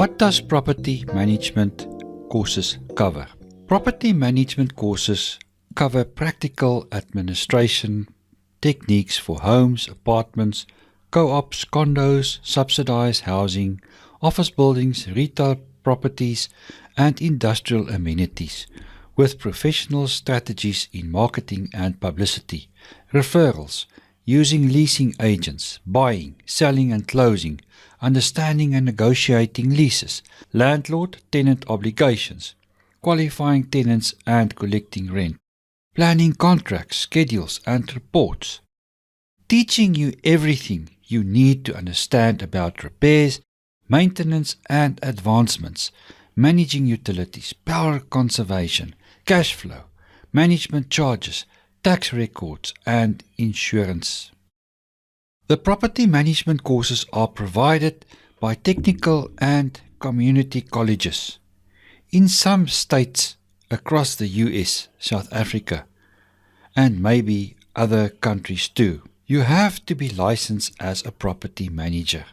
What does property management courses cover? Property management courses cover practical administration techniques for homes, apartments, co-ops, condos, subsidized housing, office buildings, retail properties, and industrial amenities, with professional strategies in marketing and publicity, referrals, using leasing agents, buying, selling and closing, understanding and negotiating leases, landlord-tenant obligations, qualifying tenants and collecting rent, planning contracts, schedules and reports, teaching you everything you need to understand about repairs, maintenance and advancements, managing utilities, power conservation, cash flow, management charges, tax records and insurance. The property management courses are provided by technical and community colleges in some states across the US, South Africa, and maybe other countries too. You have to be licensed as a property manager.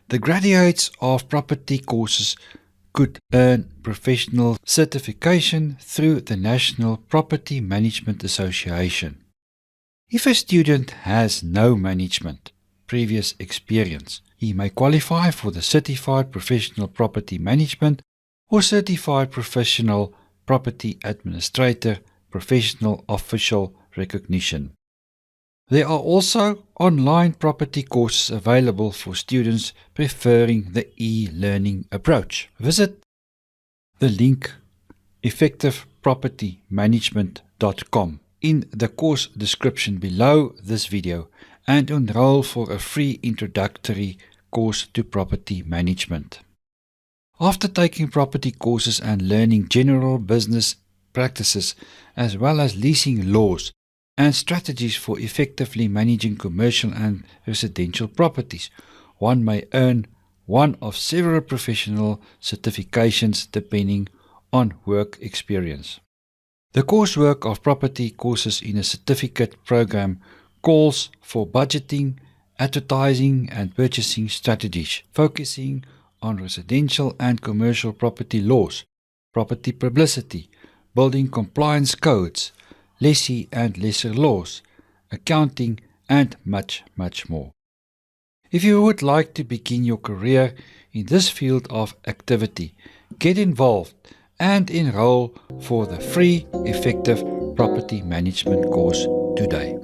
The graduates of property courses could earn professional certification through the National Property Management Association. If a student has no management previous experience, he may qualify for the Certified Professional Property Management or Certified Professional Property Administrator Professional Official Recognition. There are also online property courses available for students preferring the e-learning approach. Visit the link effectivepropertymanagement.com in the course description below this video and enroll for a free introductory course to property management. After taking property courses and learning general business practices as well as leasing laws and strategies for effectively managing commercial and residential properties, one may earn one of several professional certifications depending on work experience. The coursework of property courses in a certificate program calls for budgeting, advertising and purchasing strategies, focusing on residential and commercial property laws, property publicity, building compliance codes, lessee and lessor laws, accounting and much more. If you would like to begin your career in this field of activity, get involved and enroll for the free Effective Property Management course today.